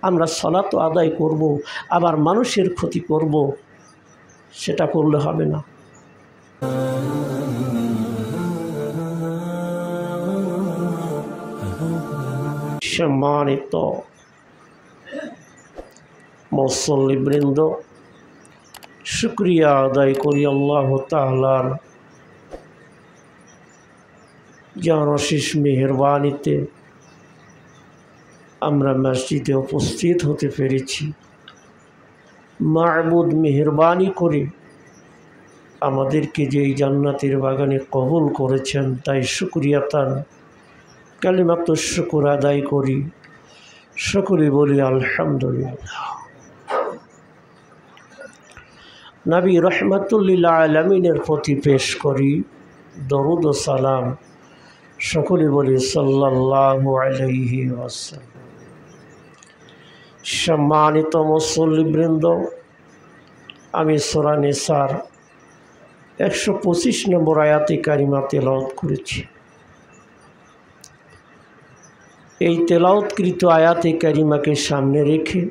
আমরা সালাত আদায় করব আবার মানুষের ক্ষতি করব, সেটা করলে হবে না। সম্মানিত মুসল্লিবৃন্দ, শুকরিয়া আদায় করি আল্লাহ তাআলার যার অশেষ মেহেরবানিতে আমরা মসজিদে উপস্থিত হতে পেরেছি। মাবুদ মেহেরবানি করে আমাদেরকে যে এই জান্নাতের বাগানে কবুল করেছেন, তাই শুকরিয়াতান কালিমাতুশ শুকর আদায় করি। সকলে বলি আলহামদুলিল্লাহ। নবী রহমাতুল লিল আলামিনের প্রতি পেশ করি দরুদ ও সালাম। সকলে বলি সাল্লাল্লাহু আলাইহি ওয়াসাল্লাম। সম্মানিত মুসল্লিবৃন্দ, আমি সূরা নিসার 125 নম্বর আয়াতে কারিমা তেলাওয়াত করেছি। এই তেলাওয়াতকৃত আয়াতে কারিমাকে সামনে রেখে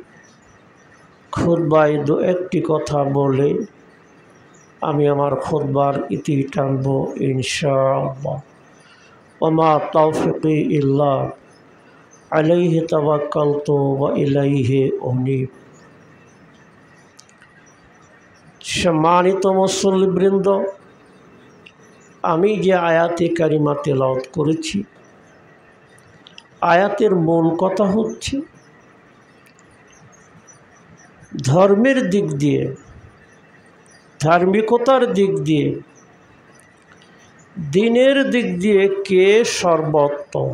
খুতবায় দু একটি কথা বলে আমি আমার খুতবার ইতি টানব ইনশাআল্লাহ। ওমা তাওফিকি ইল্লা আলাইহি তাওয়াক্কালতু ওয়া ইলাইহি উনীব। সম্মানিত মুসল্লিবৃন্দ, আমি যে আয়াতে কারিমা তেলাওয়াত করেছি, আয়াতের মূল কথা হচ্ছে ধর্মের দিক দিয়ে, ধার্মিকতার দিক দিয়ে, দিনের দিক দিয়ে কে সর্বোত্তম।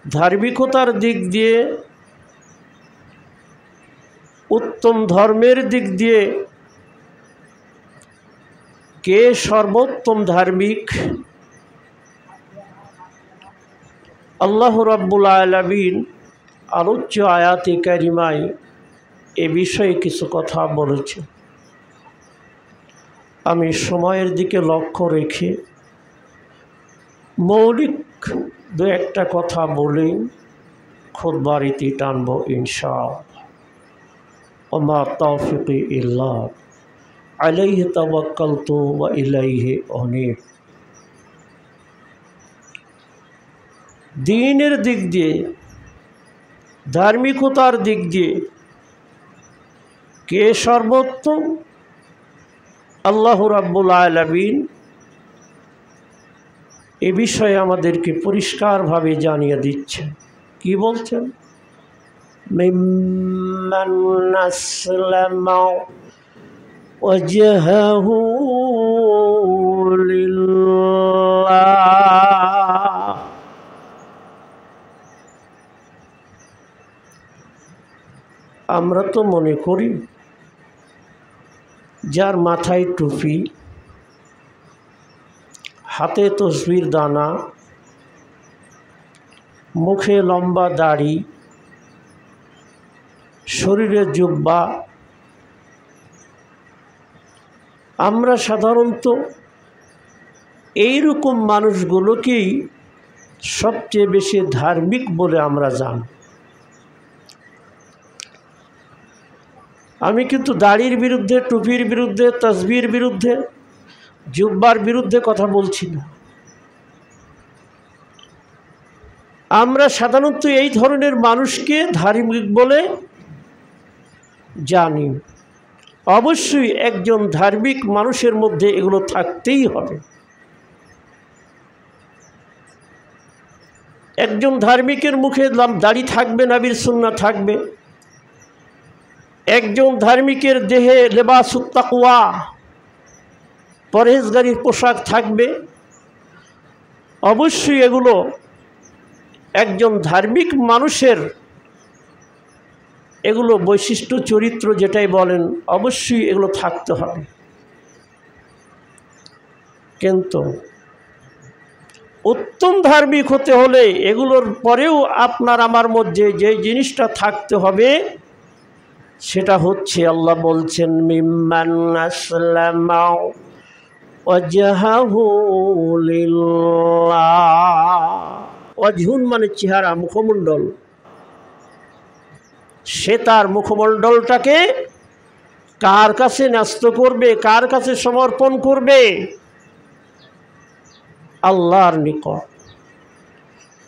ধার্মিকতার দিক দিয়ে, উত্তম ধর্মের দিক দিয়ে কে সর্বোত্তম ধার্মিক, আল্লাহ রাব্বুল আলামিন আলোচ্য আয়াতে কারিমায় এ বিষয়ে কিছু কথা বলেছে। আমি সময়ের দিকে লক্ষ্য রেখে মৌলিক দু একটা কথা বলেই খুতবার ইতি টানব ইনশাআল্লাহ। ওমা তাওফিকি ইল্লা আলাইহি তাওয়াক্কালতু ওয়া ইলাইহি উনীব। দ্বীনের দিক দিয়ে, ধার্মিকতার দিক দিয়ে কে সর্বোত্তম, আল্লাহ রাব্বুল আলামিন এ বিষয়ে আমাদেরকে পরিষ্কারভাবে জানিয়ে দিচ্ছেন। কি বলছেন? মিম্মান আসলামা ওয়াজহাহু লিল্লাহ। আমরা তো মনে করি যার মাথায় টুপি, হাতে তসবির দানা, মুখে লম্বা দাড়ি, শরীরে জুব্বা, আমরা সাধারণত এইরকম মানুষগুলোকেই সবচেয়ে বেশি ধার্মিক বলে আমরা জানি। আমি কিন্তু দাড়ির বিরুদ্ধে, টুপির বিরুদ্ধে, তসবির বিরুদ্ধে, জুব্বার বিরুদ্ধে কথা বলছি না। আমরা সাধারণত এই ধরনের মানুষকে ধার্মিক বলে জানি। অবশ্যই একজন ধার্মিক মানুষের মধ্যে এগুলো থাকতেই হবে। একজন ধার্মিকের মুখে দাড়ি থাকবে, নবীর সুন্নাহ থাকবে। একজন ধার্মিকের দেহে লেবাসুত তাকওয়া, পরহেজগারির পোশাক থাকবে। অবশ্যই এগুলো একজন ধার্মিক মানুষের এগুলো বৈশিষ্ট্য, চরিত্র যেটাই বলেন, অবশ্যই এগুলো থাকতে হবে। কিন্তু উত্তম ধার্মিক হতে হলে এগুলোর পরেও আপনার আমার মধ্যে যে জিনিসটা থাকতে হবে সেটা হচ্ছে, আল্লাহ বলছেন মিম্মান আসলামা ওয়াজহাহু লিল্লাহ। অজহুন মানে চেহারা, মুখমণ্ডল। সে তার মুখমণ্ডলটাকে কার কাছে ন্যস্ত করবে, কার কাছে সমর্পণ করবে? আল্লাহর নিকট।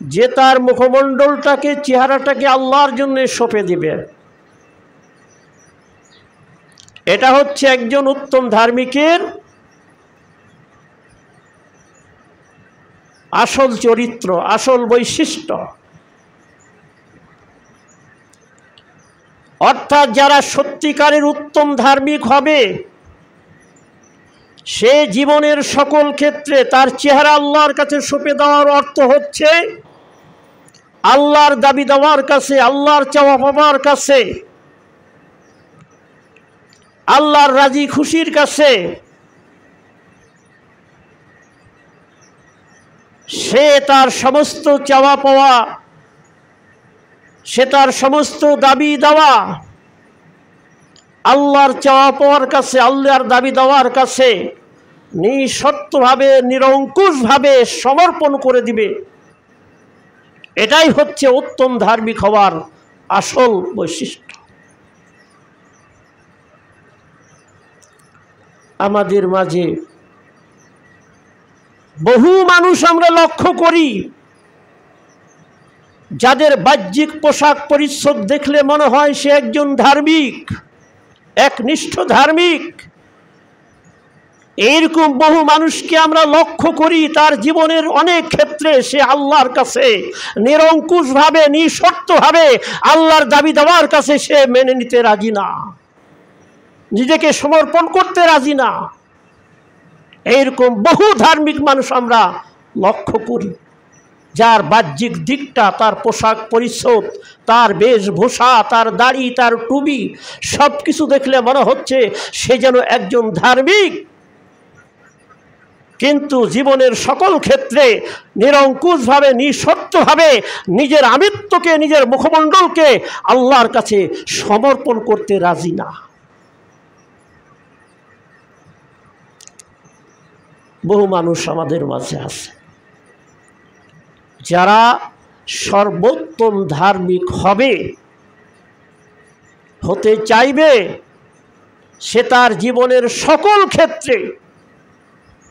যে তার মুখমণ্ডলটাকে, চেহারাটাকে আল্লাহর জন্য সঁপে দিবে, এটা হচ্ছে একজন উত্তম ধার্মিকের আসল চরিত্র, আসল বৈশিষ্ট্য। অর্থাৎ যারা সত্যিকারের উত্তম ধার্মিক হবে, সে জীবনের সকল ক্ষেত্রে তার চেহারা আল্লাহর কাছে সঁপে দেওয়ার অর্থ হচ্ছে আল্লাহর দাবি দেওয়ার কাছে, আল্লাহর চাওয়া পাওয়ার কাছে, আল্লাহর রাজি খুশির কাছে সে তার সমস্ত চাওয়া পাওয়া, সে তার সমস্ত দাবি দেওয়া আল্লাহর চাওয়া পাওয়ার কাছে, আল্লাহর দাবি দেওয়ার কাছে নিঃশর্তভাবে, নিরঙ্কুশভাবে সমর্পণ করে দিবে। এটাই হচ্ছে উত্তম ধার্মিক হওয়ার আসল বৈশিষ্ট্য। আমাদের মাঝে বহু মানুষ আমরা লক্ষ্য করি, যাদের বাহ্যিক পোশাক পরিচ্ছদ দেখলে মনে হয় সে একজন ধার্মিক, একনিষ্ঠ ধার্মিক। এইরকম বহু মানুষকে আমরা লক্ষ্য করি, তার জীবনের অনেক ক্ষেত্রে সে আল্লাহর কাছে নিরঙ্কুশভাবে, নিঃশর্তভাবে আল্লাহর দাবি দেওয়ার কাছে সে মেনে নিতে রাজি না, নিজেকে সমর্পণ করতে রাজি না। এইরকম বহু ধার্মিক মানুষ আমরা লক্ষ্য করি, যার বাহ্যিক দিকটা, তার পোশাক পরিচ্ছদ, তার বেশভূষা, তার দাড়ি, তার টুপি, সব কিছু দেখলে মনে হচ্ছে সে যেন একজন ধার্মিক, কিন্তু জীবনের সকল ক্ষেত্রে নিরঙ্কুশভাবে, নিঃশর্তভাবে নিজের আমিত্বকে, নিজের মুখমণ্ডলকে আল্লাহর কাছে সমর্পণ করতে রাজি না। বহু মানুষ আমাদের মাঝে আছে যারা সর্বোত্তম ধার্মিক হবে, হতে চাইবে, সে তার জীবনের সকল ক্ষেত্রে,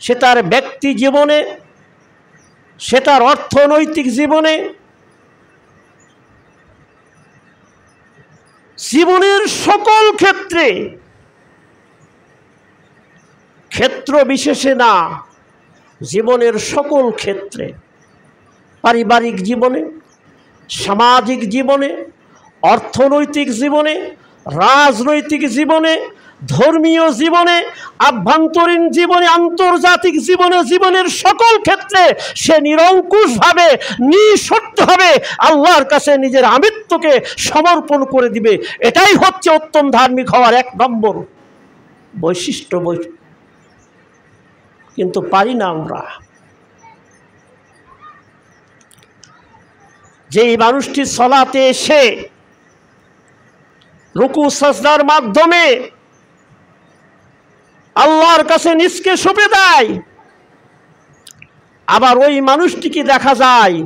সে তার ব্যক্তি জীবনে, সে তার অর্থনৈতিক জীবনে, জীবনের সকল ক্ষেত্রে, ক্ষেত্র বিশেষে না, জীবনের সকল ক্ষেত্রে, পারিবারিক জীবনে, সামাজিক জীবনে, অর্থনৈতিক জীবনে, রাজনৈতিক জীবনে, ধর্মীয় জীবনে, আভ্যন্তরীণ জীবনে, আন্তর্জাতিক জীবনে, জীবনের সকল ক্ষেত্রে সে নিরঙ্কুশভাবে, নিঃশর্তভাবে আল্লাহর কাছে নিজের আমিত্বকে সমর্পণ করে দিবে। এটাই হচ্ছে উত্তম ধার্মিক হওয়ার এক নম্বর বৈশিষ্ট্য। কিন্তু পারি না আমরা। যেই মানুষটি সালাতে এসে রুকু সাজদার মাধ্যমে আল্লাহর কাছে নিজকে সঁপে দেয়, আবার ওই মানুষটিকে দেখা যায়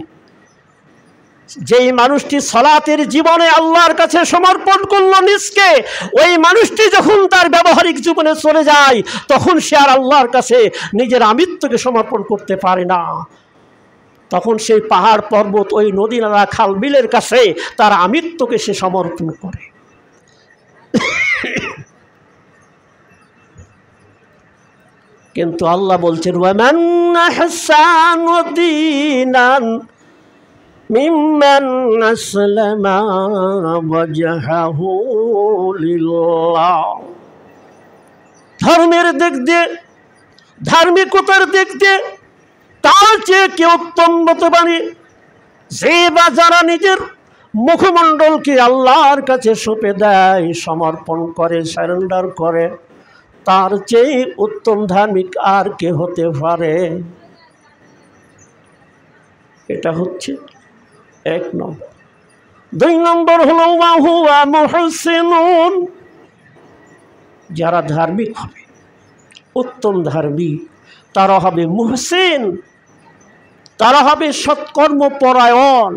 যেই মানুষটি সালাতের জীবনে আল্লাহর কাছে সমর্পণ করলো নিজকে, ওই মানুষটি যখন তার ব্যবহারিক জীবনে চলে যায় তখন সে আর আল্লাহর কাছে নিজের আমিত্বকে সমর্পণ করতে পারে না। তখন সেই পাহাড় পর্বত, ওই নদী নালা, খাল বিলের কাছে তার আমিত্বকে সে সমর্পণ করে। কিন্তু আল্লাহ বলছেন, ওয়ামান আহসানু দীনান মিম্মান আসলামা ওয়াজহাহু লিল্লাহ। ধর্মের দিক দিয়ে, ধার্মিকতার দিক দিয়ে তার চেয়ে কেউ উত্তম হতে পারে যে বা যারা নিজের মুখমণ্ডলকে আল্লাহর কাছে সঁপে দেয়, সমর্পণ করে, সারেন্ডার করে, তার চেয়ে উত্তম ধার্মিক আর কে হতে পারে? এটা হচ্ছে এক নম্বর। দুই নম্বর হলো ওয়া হুয়া মুহসিনুন। যারা ধার্মিক হবে, উত্তম ধার্মিক, তারা হবে মুহসিন, তারা হবে সৎকর্মপরায়ণ।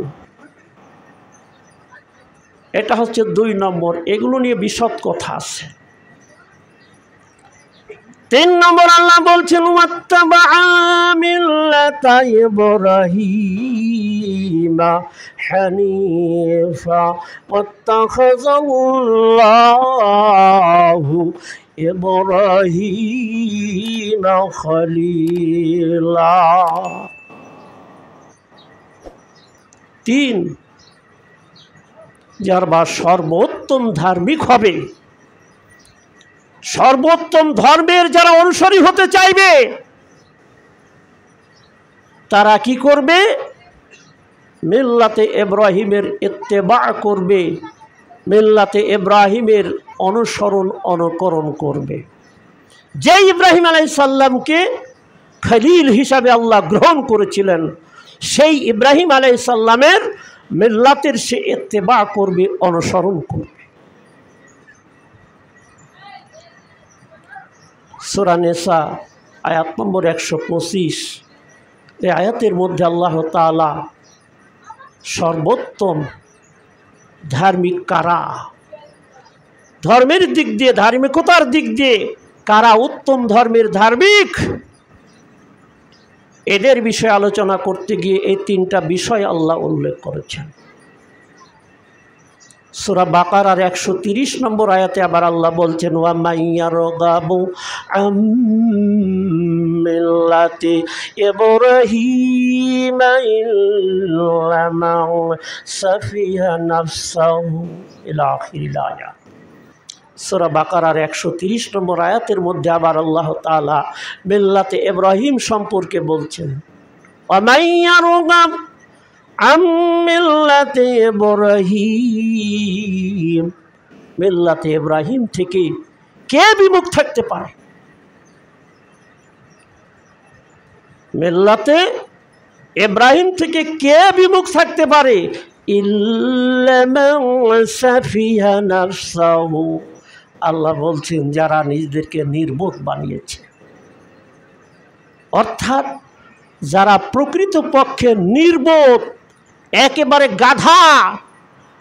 এটা হচ্ছে 2 নম্বর। এগুলো নিয়ে বিশদ কথা আছে। 3 নম্বর আল্লাহ বলছেন ওয়াত্তাবাআ মিল্লাতা ইব্রাহিমা হানিফা ওয়াত্তাখাযাল্লাহু ইব্রাহিমা খলিলা। 3, যার বা সর্বোত্তম ধার্মিক হবে, সর্বোত্তম ধর্মের যারা অনুসারী হতে চাইবে তারা কি করবে? মিল্লাতে ইব্রাহিমের ইত্তেবা করবে, মিল্লাতে ইব্রাহিমের অনুকরণ করবে। যে ইব্রাহিম আলাইহিস সালামকে খলিল হিসাবে আল্লাহ গ্রহণ করেছিলেন, সেই ইব্রাহিম আলাইহিস সালামের মিল্লাতের সে ইত্তেবা করবে, অনুসরণ করবে। সূরা নিসা আয়াত নম্বর 125, এই আয়াতের মধ্যে আল্লাহ তাআলা সর্বোত্তম ধার্মিক কারা, ধর্মের দিক দিয়ে, ধার্মিকতার দিক দিয়ে কারা উত্তম ধর্মের ধার্মিক, এদের বিষয়ে আলোচনা করতে গিয়ে এই 3টা বিষয় আল্লাহ উল্লেখ করেছেন। সূরা বাকারার 130 নম্বর আয়াতে আবার আল্লাহ বলছেন ওয়া মাইয়ারগাবু আম মিল্লাতি ইব্রাহিমা ইল্লা মান সাফিহা নাফসাহু ইলা আখিরিল আয়াত। সূরা বাকারার 130 নম্বর আয়াতের মধ্যে আবার আল্লাহ তাআলা মিল্লাতে ইব্রাহিম সম্পর্কে বলছেন ওয়া মাইয়ারগাব আম মিল্লাতে ইব্রাহিম, মিল্লাতে ইব্রাহিম থেকে কে বিমুখ থাকতে পারে? মিল্লাতে ইব্রাহিম থেকে কে বিমুখ থাকতে পারে? ইল্লা মান সাফিহা নাফসাহু, আল্লাহ বলছেন যারা নিজেদেরকে নির্বোধ বানিয়েছে, অর্থাৎ যারা প্রকৃতপক্ষে নির্বোধ, একেবারে গাধা,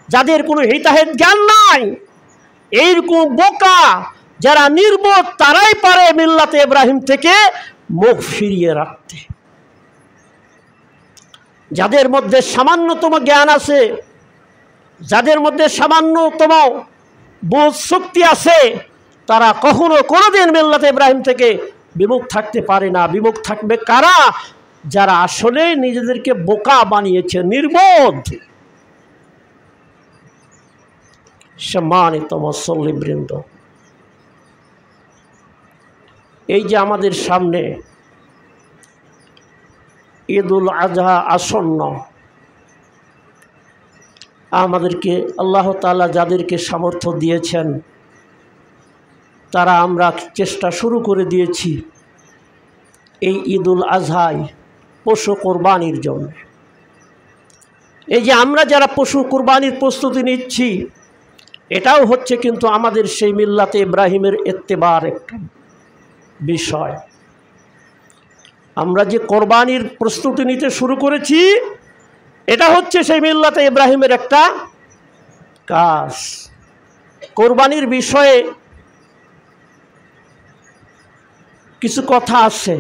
যাদের কোনো হিতাহিত জ্ঞান নাই, এইরকম বোকা যারা নির্বোধ, তারাই পারে মিল্লাতে ইব্রাহিম থেকে মুখ ফিরিয়ে রাখতে। যাদের মধ্যে সামান্যতম জ্ঞান আছে, যাদের মধ্যে সামান্যতম বোধ শক্তি আছে, তারা কখনো কোনোদিন মিল্লাতে ইব্রাহিম থেকে বিমুখ থাকতে পারে না। বিমুখ থাকবে কারা? যারা আসলে নিজেদেরকে বোকা বানিয়েছে, নির্বোধ। সম্মানিত মুসল্লিবৃন্দ, এই যে আমাদের সামনে ঈদুল আজহা আসন্ন, আমাদেরকে আল্লাহ তাআলা যাদেরকে সামর্থ্য দিয়েছেন, তারা আমরা চেষ্টা শুরু করে দিয়েছি এই ঈদুল আজহায় পশু কোরবানির জন্য। এই যে আমরা যারা পশু কোরবানির প্রস্তুতি নিচ্ছি, এটাও হচ্ছে কিন্তু আমাদের সেই মিল্লাতে ইব্রাহিমের ইত্তেবার একটা বিষয়। আমরা যে কোরবানির প্রস্তুতি নিতে শুরু করেছি, এটা হচ্ছে সেই মিল্লাতে ইব্রাহিমের একটা কাজ। কোরবানির বিষয়ে কিছু কথা আছে।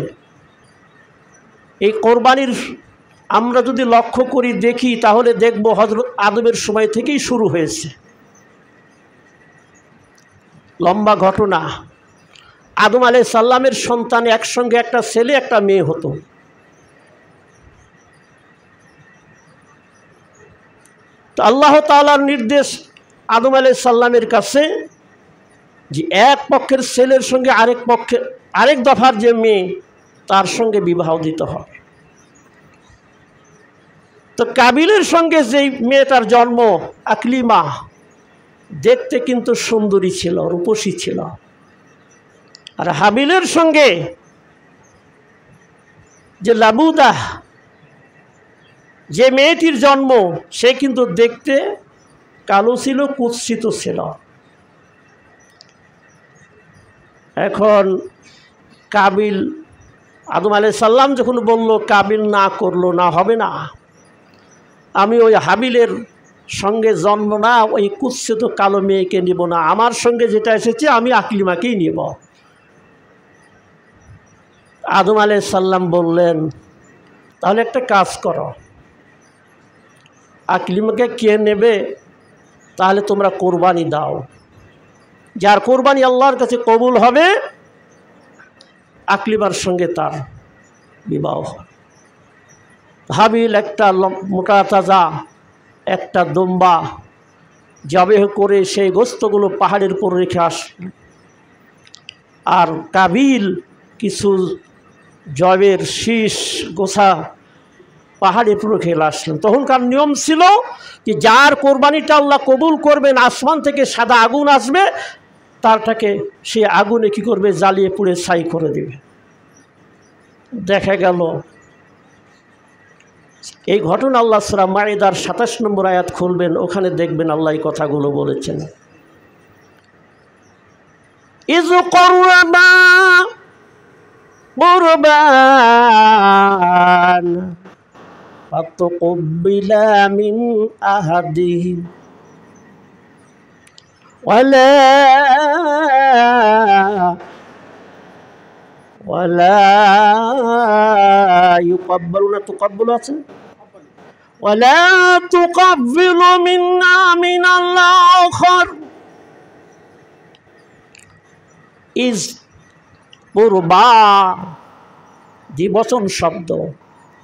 এই কোরবানির আমরা যদি লক্ষ্য করি, দেখি, তাহলে দেখব হযরত আদমের সময় থেকেই শুরু হয়েছে। লম্বা ঘটনা। আদম আলাইহিস সালামের সন্তান একসঙ্গে একটা ছেলে একটা মেয়ে হতো। তো আল্লাহ তাআলার নির্দেশ আদম আলাইহিস সালামের কাছে যে এক পক্ষের ছেলের সঙ্গে আরেক দফার যে মেয়ে, তার সঙ্গে বিবাহ দিতে হবে। তো কাবিলের সঙ্গে যেই মেয়েটার জন্ম, আকলিমা, দেখতে কিন্তু সুন্দরী ছিল, রূপসী ছিল। আর হাবিলের সঙ্গে যে লাবুদা, যে মেয়েটির জন্ম, সে কিন্তু দেখতে কালো ছিল, কুৎসিত ছিল। এখন কাবিল আদম আলাইহিস সালাম যখন বলল কাবিল না করলো, না হবে না, আমি ওই হাবিলের সঙ্গে জন্ম না ওই কুৎসিত কালো মেয়েকে নিব না, আমার সঙ্গে যেটা এসেছে আমি আকলিমাকেই নিব। আদম আলাইহিস সালাম বললেন তাহলে একটা কাজ করো, আকলিমাকে কে নেবে তাহলে তোমরা কোরবানি দাও, যার কোরবানি আল্লাহর কাছে কবুল হবে আকলিমার সঙ্গে তার বিবাহ। হাবিল একটা মোটা তাজা একটা দুম্বা জবেহ করে সেই গোস্তগুলো পাহাড়ের উপর রেখে আসল, আর কাবিল কিছু জবের শীষ গোছা পাহাড়ের উপর রেখে আসলেন। তখনকার নিয়ম ছিল যে যার কোরবানিটা আল্লাহ কবুল করবেন আসমান থেকে সাদা আগুন আসবে, তারটাকে সে আগুনে কি করবে, জ্বালিয়ে পুড়ে ছাই করে দেবে। দেখা গেল এই ঘটনা আল্লাহ সূরা মাইদার ২৭ নম্বর আয়াত খুলবেন, ওখানে দেখবেন আল্লাহ এই কথাগুলো বলেছেন। ইয কুরবা কুরবান ফাতুকবিলা মিন আহাদিহিম ওয়ালা ইউকাব্বালুনা তুকাব্বালু আছে ওয়ালা তুকাব্বিলু মিন্না মিনাল আখার। ইজ কুরবা দ্বিবচন শব্দ,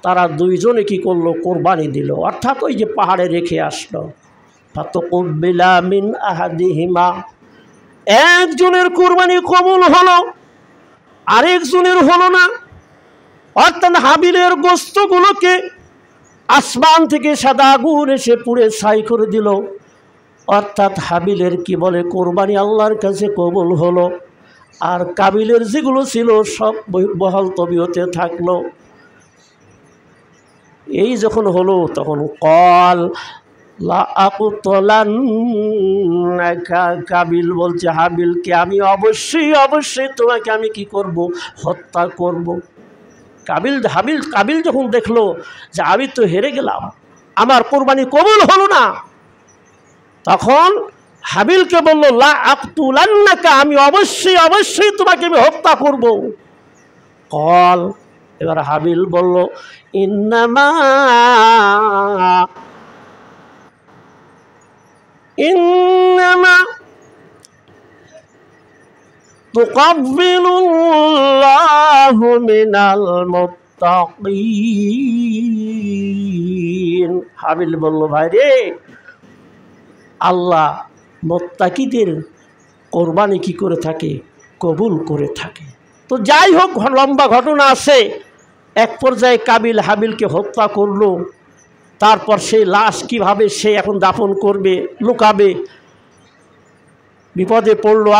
তারা দুইজনে কি করলো, কোরবানি দিল, অর্থাৎ ওই যে পাহাড়ে রেখে আসলো। ফাতুকবিলা মিন আহাদিহিমা, একজনের কোরবানি কবুল হলো আরেকজনের হলো না, অর্থাৎ হাবিলের গোস্তগুলোকে আসমান থেকে সাদা আগুন এসে পুড়ে ছাই করে দিল, অর্থাৎ হাবিলের কি বলে কোরবানি আল্লাহর কাছে কবুল হলো, আর কাবিলের যেগুলো ছিল সব বহাল তবিয়তে থাকলো। এই যখন হলো তখন কল লা আকতুলান্নাকা, কাবিল বলছে হাবিলকে আমি অবশ্যই তোমাকে আমি কি করব, হত্যা করব। কাবিল যখন দেখলো যে আমি তো হেরে গেলাম, আমার কোরবানি কবুল হলো না, তখন হাবিলকে বলল লা আকতুলান্নাকা, আমি অবশ্যই তোমাকে আমি হত্যা করব। কল, এবার হাবিল বলল ইন্নামা তুকাব্বিলুল্লাহু মিনাল মুত্তাকিন। হাবিল বলল ভাই রে, আল্লাহ মুত্তাকিদের কোরবানি কি করে থাকে, কবুল করে থাকে। তো যাই হোক, লম্বা ঘটনা আছে। এক পর্যায়ে কাবিল হাবিলকে হত্যা করলো, তারপর সেই লাশ কিভাবে সে এখন দাফন করবে, লুকাবে, বিপদে পড়লো।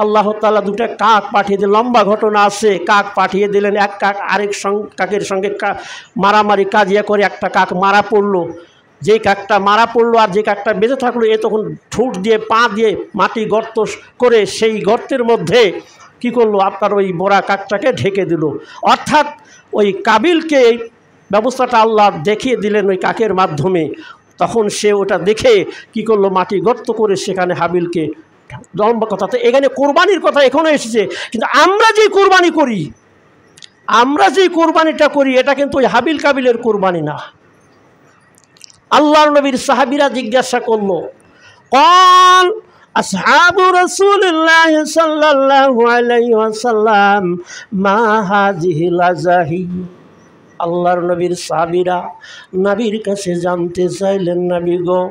আল্লাহ তাআলা দুটা কাক পাঠিয়ে দিলেন, লম্বা ঘটনা আছে। কাক পাঠিয়ে দিলেন, এক কাক আরেক কাকের সঙ্গে মারামারি কাজিয়া করে একটা কাক মারা পড়লো। যেই কাকটা মারা পড়লো আর যে কাকটা বেঁচে থাকলো, এ তখন ঠোঁট দিয়ে পা দিয়ে মাটি গর্ত করে সেই গর্তের মধ্যে কি করলো, আপনার ওই মোরা কাকটাকে ঢেকে দিল। অর্থাৎ ওই কাবিলকে এই ব্যবস্থাটা আল্লাহ দেখিয়ে দিলেন ওই কাকের মাধ্যমে। তখন সে ওটা দেখে কি করলো, মাটি গর্ত করে সেখানে হাবিলকে, লম্বা কথা। তো এখানে কোরবানির কথা এখনো এসেছে, কিন্তু আমরা যে কোরবানিটা করি এটা কিন্তু ওই হাবিল কাবিলের কোরবানি না। আল্লাহর নবীর সাহাবীরা জিজ্ঞাসা করলো, কল আসহাবু রাসূলিল্লাহ সাল্লাল্লাহু আলাইহি ওয়াসাল্লাম মা হাযিহিল আযাহি। আল্লাহর নবীর সাহাবীরা নবীর কাছে জানতে চাইলেন, নবী গো,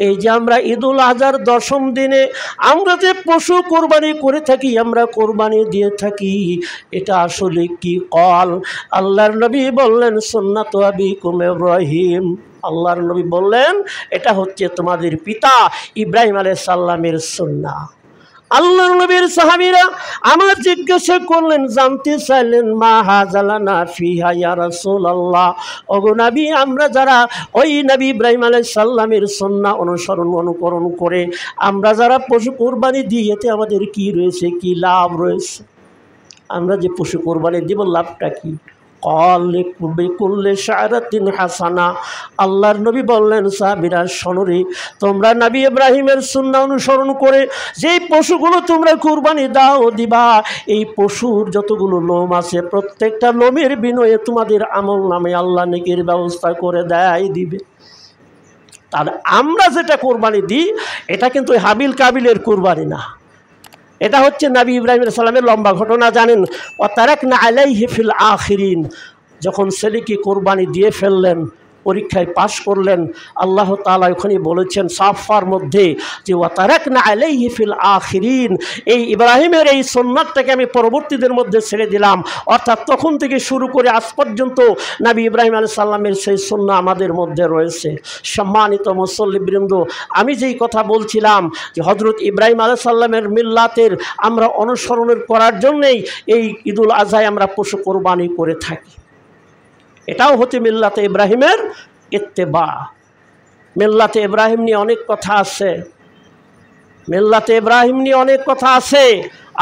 এই যে আমরা ঈদুল আজহার 10ম দিনে আমরা যে পশু কোরবানি করে থাকি, আমরা কোরবানি দিয়ে থাকি, এটা আসলে কি? কল, আল্লাহর নবী বললেন সুন্নাতু আবিকুম ইব্রাহিম। আল্লাহর নবী বললেন এটা হচ্ছে তোমাদের পিতা ইব্রাহিম আলাইহিস সালামের সুন্নাহ। আল্লাহর নবীর সাহাবীরা আমার জিজ্ঞাসা করলেন, জানতে চাইলেন, মা হাজালানা ফিহা ইয়া রাসূলুল্লাহ, ওগো নবী, আমরা যারা ওই নবী ইব্রাহিম আলাইহিস সালামের সুন্নাহ অনুকরণ করে আমরা যারা পশু কোরবানি দিই, এতে আমাদের কি রয়েছে, কি লাভ রয়েছে? আমরা যে পশু কোরবানি দিব লাভটা কি? বিকুল্লি শা'রাতিন হাসানা। আল্লাহর নবী বললেন, সাহাবীরা শোনো, তোমরা নবী ইব্রাহিমের সুন্নাহ অনুসরণ করে যেই পশুগুলো তোমরা কুরবানি দিবা, এই পশুর যতগুলো লোম আছে প্রত্যেকটা লোমের বিনিময়ে তোমাদের আমল নামে আল্লাহ নেকির ব্যবস্থা করে দিবে। তাহলে আমরা যেটা কোরবানি দিই এটা কিন্তু হাবিল কাবিলের কোরবানি না, এটা হচ্ছে নবী ইব্রাহিম আলাইহিস সালামের লম্বা ঘটনা জানেন। ওয়া তারাকনা আলাইহি ফিল আখিরিন, যখন ছেলেকে কোরবানি দিয়ে ফেললেন, পরীক্ষায় পাশ করলেন, আল্লাহ তাআলা ওখানে বলেছেন সাফার মধ্যে যে ওয়া তারাকনা আলাইহি ফিল আখিরিন, এই ইব্রাহিমের এই সুন্নাতটাকে আমি পরবর্তীদের মধ্যে ছেড়ে দিলাম। অর্থাৎ তখন থেকে শুরু করে আজ পর্যন্ত নবী ইব্রাহিম আলাইহিস সালামের সেই সুন্নাহ আমাদের মধ্যে রয়েছে। সম্মানিত মুসল্লিবৃন্দ, আমি যেই কথা বলছিলাম যে হযরত ইব্রাহিম আলাইহিস সালামের মিল্লাতের আমরা অনুসরণের করার জন্যেই এই ঈদুল আজহায় আমরা পশু কোরবানি করে থাকি। এটাও হচ্ছে মিল্লাতে ইব্রাহিমের ইত্তেবা। মিল্লাতে ইব্রাহিম নিয়ে অনেক কথা আছে, মিল্লাতে ইব্রাহিম নিয়ে অনেক কথা আছে।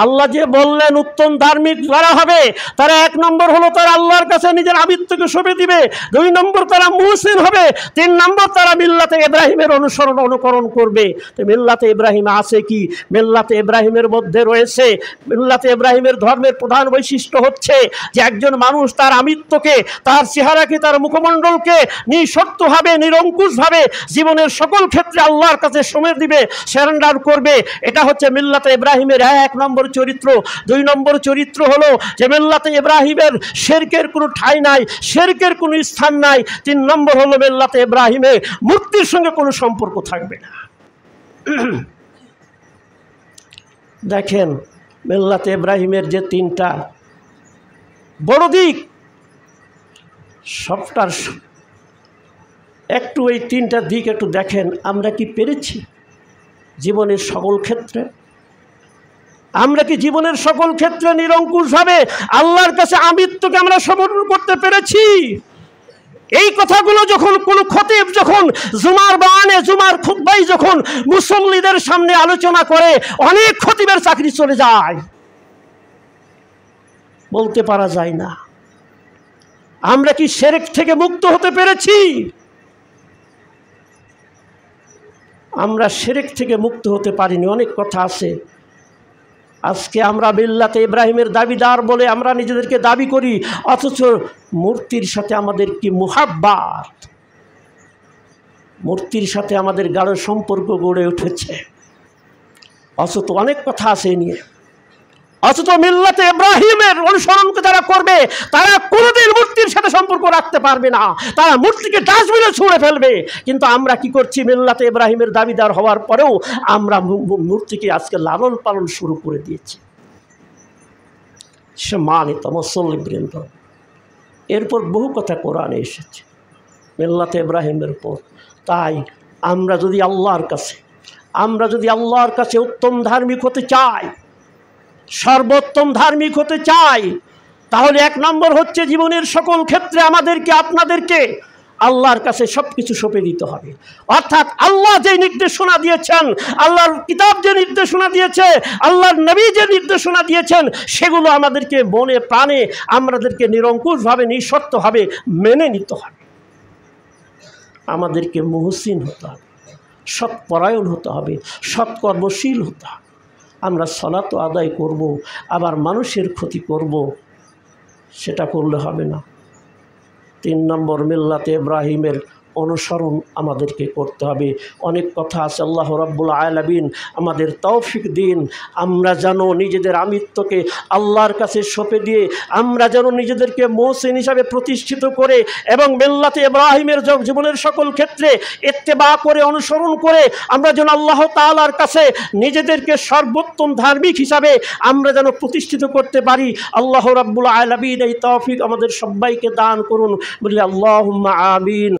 আল্লাহ যে বললেন উত্তম ধার্মিক যারা হবে তারা এক নম্বর হলো তারা আল্লাহর কাছে নিজের আবিত্বকে সঁপে দিবে, দুই নম্বর তারা মুহসিন হবে, তিন নম্বর তারা মিল্লাতে ইব্রাহিমের অনুকরণ করবে। তো মিল্লাতে ইব্রাহিম আছে কি? মিল্লাতে ইব্রাহিমের মধ্যে রয়েছে, মিল্লাতে ইব্রাহিমের ধর্মের প্রধান বৈশিষ্ট্য হচ্ছে যে একজন মানুষ তার আমিত্বকে, তার চেহারাকে, তার মুখমণ্ডলকে নিঃশর্তভাবে নিরঙ্কুশভাবে জীবনের সকল ক্ষেত্রে আল্লাহর কাছে সঁপে দিবে, সারেন্ডার করবে। এটা হচ্ছে মিল্লাতে ইব্রাহিমের এক নম্বর চরিত্র। দুই নম্বর চরিত্র হলো যে মিল্লাতে ইব্রাহিমের শিরকের কোনো ঠাঁই নাই, শিরকের কোনো স্থান নাই। তিন নম্বর হলো মিল্লাতে ইব্রাহিমে মূর্তির সঙ্গে কোনো সম্পর্ক থাকবে না। দেখেন মিল্লাতে ইব্রাহিমের যে তিনটা বড় দিক, সবটার একটু এই তিনটা দিক একটু দেখেন, আমরা কি পেরেছি জীবনের সকল ক্ষেত্রে? আমরা কি জীবনের সকল ক্ষেত্রে নিরঙ্কুশভাবে আল্লাহর কাছে আমিত্বকে আমরা সমর্পণ করতে পেরেছি? এই কথাগুলো যখন কোনো খতিব যখন জুমার বায়ানে, জুমার খুতবায় যখন মুসল্লিদের সামনে আলোচনা করে, অনেক খতিবের চাকরি চলে যায়, বলতে পারা যায় না। আমরা কি শিরক থেকে মুক্ত হতে পেরেছি? আমরা শিরক থেকে মুক্ত হতে পারিনি। অনেক কথা আছে। আজকে আমরা মিল্লাতে ইব্রাহিমের দাবিদার বলে আমরা নিজেদেরকে দাবি করি, অথচ মূর্তির সাথে আমাদের কি মুহাব্বত, মূর্তির সাথে আমাদের গাঢ় সম্পর্ক গড়ে উঠেছে। অথচ অনেক কথা আছে এ নিয়ে। অথচ মিল্লাতে ইব্রাহিমের অনুসরণকে যারা করবে তারা কোনোদিন মূর্তির সাথে সম্পর্ক রাখতে পারবে না, তারা মূর্তিকে ডাস্টবিনে ছুঁড়ে ফেলবে। কিন্তু আমরা কি করছি? মিল্লাতে ইব্রাহিমের দাবিদার হওয়ার পরেও আমরা মূর্তিকে আজকে লালন পালন শুরু করে দিয়েছি। সম্মানিত মুসল্লিবৃন্দ, এরপর বহু কথা কোরআনে এসেছে মিল্লাতে ইব্রাহিমের পর। তাই আমরা যদি আল্লাহর কাছে উত্তম ধার্মিক হতে চাই, সর্বোত্তম ধার্মিক হতে চাই, তাহলে এক নম্বর হচ্ছে জীবনের সকল ক্ষেত্রে আমাদেরকে, আপনাদেরকে আল্লাহর কাছে সব কিছু সঁপে দিতে হবে। অর্থাৎ আল্লাহ যে নির্দেশনা দিয়েছেন, আল্লাহর কিতাব যে নির্দেশনা দিয়েছে, আল্লাহর নবী যে নির্দেশনা দিয়েছেন, সেগুলো আমাদেরকে মনে প্রাণে আমাদেরকে নিরঙ্কুশভাবে নিঃশর্তভাবে মেনে নিতে হবে। আমাদেরকে মুহসিন হতে হবে, সৎপরায়ণ হতে হবে, সৎকর্মশীল হতে হবে। আমরা সালাত আদায় করব, আবার মানুষের ক্ষতি করব, সেটা করলে হবে না। তিন নম্বর মিল্লাতে ইব্রাহিমের অনুসরণ আমাদেরকে করতে হবে। অনেক কথা আছে। আল্লাহ রাব্বুল আলামিন আমাদের তৌফিক দিন, আমরা যেন নিজেদের আমিত্বকে আল্লাহর কাছে সঁপে দিয়ে আমরা যেন নিজেদেরকে মুহসিন হিসাবে প্রতিষ্ঠিত করে এবং মিল্লাতে ইব্রাহিমের জীবনের সকল ক্ষেত্রে ইত্তেবা করে, অনুসরণ করে আমরা যেন আল্লাহ তাআলার কাছে নিজেদেরকে সর্বোত্তম ধার্মিক হিসাবে আমরা যেন প্রতিষ্ঠিত করতে পারি। আল্লাহ রাব্বুল আলামিন এই তৌফিক আমাদের সবাইকে দান করুন, বলি আল্লাহুম্মা আমিন।